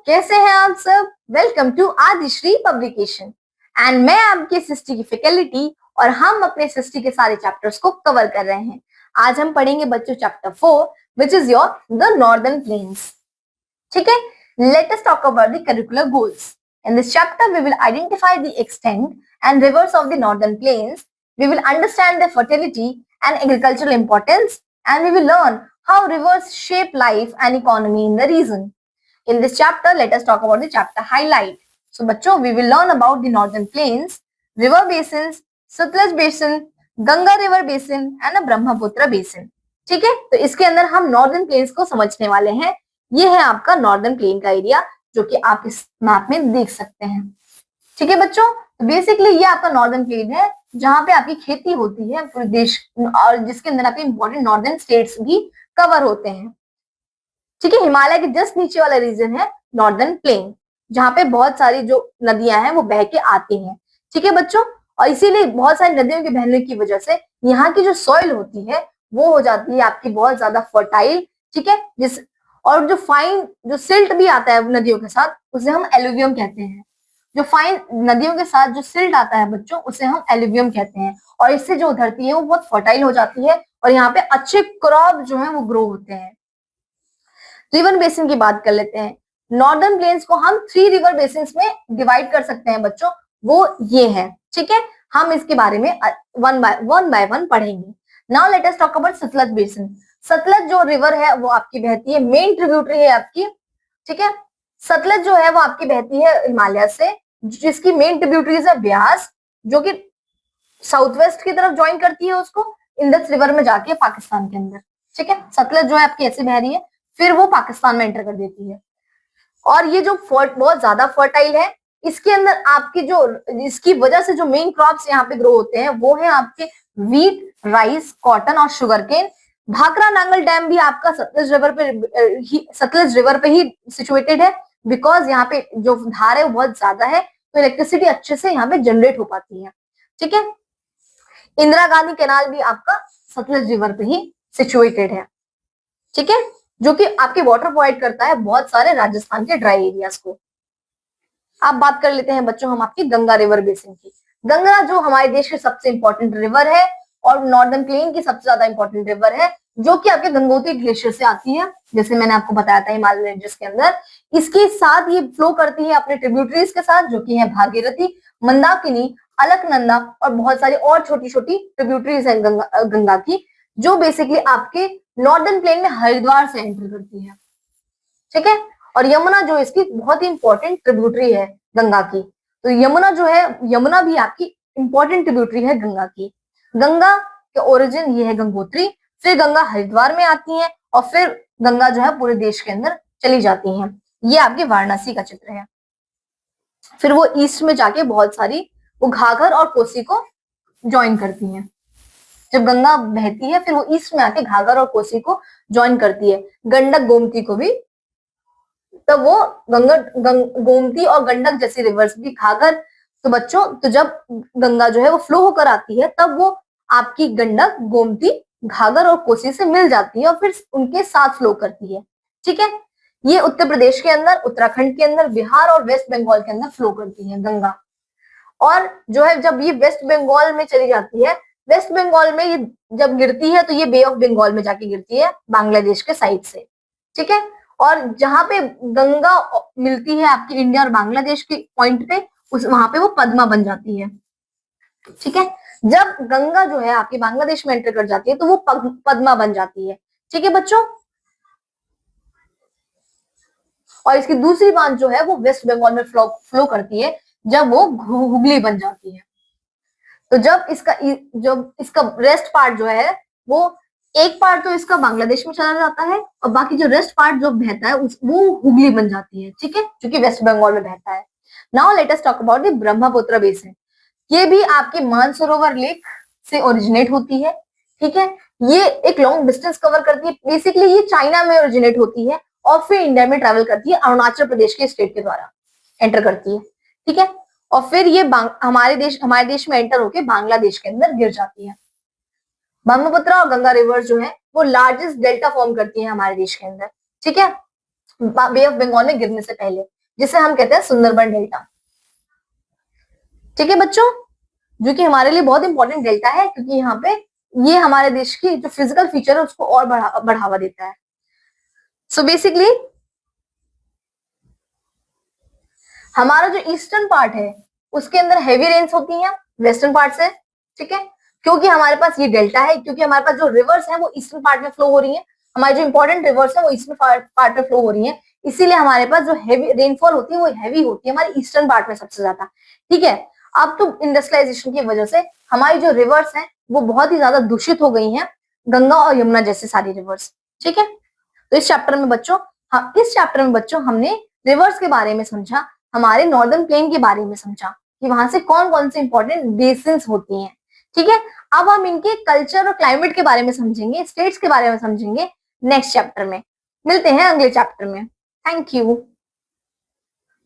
कैसे हैं आप सब। Welcome to Adishri publication and मैं आपके सिस्टी की फैकल्टी और हम अपने सिस्टी के सारे चैप्टर्स को कवर कर रहे हैं। आज हम पढ़ेंगे बच्चों chapter 4 which is your the northern plains. ठीक है, let us talk about the curricular goals. In this chapter, we will identify the extent and rivers of the northern plains. We will understand their fertility and agricultural importance, and we will learn how rivers shape life and economy in the region. In this chapter, let us talk about the chapter highlight. So, बच्चों, we will learn about the northern plains, river basins, Sutlej basin, Ganga river basin, and the Brahmaputra basin. ठीक है, तो इसके अंदर हम northern plains को समझने वाले हैं। ये है आपका नॉर्दर्न प्लेन का एरिया, जो कि आप इस मैप में देख सकते हैं। ठीक है बच्चों, तो बेसिकली ये आपका नॉर्दर्न प्लेन है जहां पे आपकी खेती होती है पूरे देश, और जिसके अंदर आपके इंपॉर्टेंट नॉर्दर्न स्टेट्स भी कवर होते हैं। ठीक है, हिमालय के जस्ट नीचे वाला रीजन है नॉर्दर्न प्लेन, जहां पे बहुत सारी जो नदियां हैं वो बह के आती हैं। ठीक है बच्चों, और इसीलिए बहुत सारी नदियों के बहने की वजह से यहाँ की जो सॉइल होती है वो हो जाती है आपकी बहुत ज्यादा फर्टाइल। ठीक है, जिस और जो फाइन जो सिल्ट भी आता है नदियों के साथ उसे हम एलुवियम कहते हैं। जो फाइन नदियों के साथ जो सिल्ट आता है बच्चों उसे हम एलुवियम कहते हैं, और इससे जो धरती है वो बहुत फर्टाइल हो जाती है और यहाँ पे अच्छे क्रॉप जो है वो ग्रो होते हैं। रिवर बेसिन की बात कर लेते हैं। नॉर्दर्न प्लेन्स को हम 3 रिवर बेसिन में डिवाइड कर सकते हैं बच्चों, वो ये है। ठीक है, हम इसके बारे में वन बाय वन पढ़ेंगे। Now let us talk about Sutlej basin. Sutlej जो रिवर है वो आपकी बहती है, मेन ट्रिब्यूटरी है आपकी। ठीक है, सतलज जो है वो आपकी बहती है हिमालय से, जिसकी मेन ट्रिब्यूटरीज है ब्यास, जो कि साउथ वेस्ट की तरफ ज्वाइन करती है उसको इंडस रिवर में जाके पाकिस्तान के अंदर। ठीक है, सतलज जो है आपकी ऐसे बह रही है, फिर वो पाकिस्तान में एंटर कर देती है। और ये जो बहुत ज्यादा फर्टाइल है, इसके अंदर आपकी जो इसकी वजह से जो मेन क्रॉप्स यहाँ पे ग्रो होते हैं वो है आपके वीट, राइस, कॉटन और sugar cane. Bhakra Nangal dam भी आपका सतलज रिवर पे ही सिचुएटेड है, बिकॉज यहाँ पे जो धार है वो बहुत ज्यादा है, तो इलेक्ट्रिसिटी अच्छे से यहाँ पे जनरेट हो पाती है। ठीक है, इंदिरा गांधी कैनाल भी आपका सतलज रिवर पे ही सिचुएटेड है। ठीक है, जो कि आपके वाटर प्रोवाइड करता है बहुत सारे राजस्थान के ड्राई एरियाज को। आप बात कर लेते हैं बच्चों हम आपकी गंगा रिवर बेसिन की। गंगा जो हमारे देश के सबसे इंपॉर्टेंट रिवर है और नॉर्दर्न प्लेन की सबसे ज्यादा इंपॉर्टेंट रिवर है, जो कि आपके गंगोत्री ग्लेशियर से आती है, जैसे मैंने आपको बताया था हिमालय रेंजेस के अंदर। इसके साथ ये फ्लो करती है अपने ट्रिब्यूटरीज के साथ, जो कि है भागीरथी, मंदाकिनी, अलकनंदा और बहुत सारी और छोटी छोटी ट्रिब्यूटरीज है गंगा की, जो बेसिकली आपके नॉर्दर्न प्लेन में हरिद्वार से एंटर करती है। ठीक है, और यमुना जो इसकी बहुत ही इंपॉर्टेंट ट्रिब्यूटरी है गंगा की, तो यमुना जो है, यमुना भी आपकी इंपॉर्टेंट ट्रिब्यूटरी है गंगा की। गंगा के ओरिजिन ये है गंगोत्री, फिर गंगा हरिद्वार में आती है और फिर गंगा जो है पूरे देश के अंदर चली जाती है। ये आपके वाराणसी का चित्र है। फिर वो ईस्ट में जाके बहुत सारी वो घाघर और कोसी को ज्वाइन करती है। जब गंगा बहती है फिर वो ईस्ट में आके घाघर और कोसी को ज्वाइन करती है, गंडक गोमती को भी। तब वो गोमती और गंडक जैसी रिवर्स भी, घाघर, तो बच्चों तो जब गंगा जो है वो फ्लो होकर आती है तब वो आपकी गंडक, गोमती, घाघर और कोसी से मिल जाती है और फिर उनके साथ फ्लो करती है। ठीक है, ये उत्तर प्रदेश के अंदर, उत्तराखंड के अंदर, बिहार और वेस्ट बंगाल के अंदर फ्लो करती है गंगा। और जो है जब ये वेस्ट बंगाल में चली जाती है, वेस्ट बंगाल में ये जब गिरती है तो ये बे ऑफ बंगाल में जाके गिरती है बांग्लादेश के साइड से। ठीक है, और जहां पे गंगा मिलती है आपकी इंडिया और बांग्लादेश के पॉइंट पे, उस वहां पे वो पद्मा बन जाती है। ठीक है, जब गंगा जो है आपके बांग्लादेश में एंटर कर जाती है तो वो पद्मा बन जाती है। ठीक है बच्चों, और इसकी दूसरी बांध जो है वो वेस्ट बंगाल में फ्लो करती है जब वो हुगली बन जाती है। तो जब इसका रेस्ट पार्ट जो है वो एक पार्ट तो इसका बांग्लादेश में चला जाता है और बाकी जो रेस्ट पार्ट जो बहता है वो हुगली बन जाती है। ठीक है, जो कि वेस्ट बंगाल में बहता है। Now let us talk about the Brahmaputra basin. ये भी आपके मानसरोवर लेक से ओरिजिनेट होती है। ठीक है, ये एक लॉन्ग डिस्टेंस कवर करती है। बेसिकली ये चाइना में ओरिजिनेट होती है और फिर इंडिया में ट्रेवल करती है, अरुणाचल प्रदेश के स्टेट के द्वारा एंटर करती है। ठीक है, और फिर ये हमारे देश में एंटर होके बांग्लादेश के अंदर गिर जाती है। ब्रह्मपुत्र और गंगा रिवर जो है वो लार्जेस्ट डेल्टा फॉर्म करती है हमारे देश के अंदर। ठीक है, बे ऑफ बंगाल में गिरने से पहले, जिसे हम कहते हैं सुंदरबन डेल्टा। ठीक है बच्चों, जो कि हमारे लिए बहुत इंपॉर्टेंट डेल्टा है, क्योंकि यहाँ पे ये हमारे देश की जो फिजिकल फीचर है उसको और बढ़ावा देता है। सो बेसिकली हमारा जो ईस्टर्न पार्ट है उसके अंदर हैवी रेन्स होती हैं वेस्टर्न पार्ट से। ठीक है, क्योंकि हमारे पास ये डेल्टा है, क्योंकि हमारे पास जो रिवर्स है वो ईस्टर्न पार्ट में फ्लो हो रही है, हमारी जो इंपॉर्टेंट रिवर्स है वो ईस्टर्न पार्ट में फ्लो हो रही है, इसीलिए हमारे पास जो हैवी रेनफॉल होती है वो हैवी होती है हमारे ईस्टर्न पार्ट में सबसे ज्यादा। ठीक है, अब तो इंडस्ट्रियलाइजेशन की वजह से हमारी जो रिवर्स है वो बहुत ही ज्यादा दूषित हो गई है, गंगा और यमुना जैसे सारी रिवर्स। ठीक है, तो इस चैप्टर में बच्चों हमने रिवर्स के बारे में समझा, हमारे नॉर्दर्न प्लेन के बारे में समझा कि वहां से कौन कौन से इंपॉर्टेंट बेसिन्स होती हैं। ठीक है, अब हम इनके कल्चर और क्लाइमेट के बारे में समझेंगे, स्टेट्स के बारे में समझेंगे नेक्स्ट चैप्टर में। मिलते हैं अगले चैप्टर में। Thank you.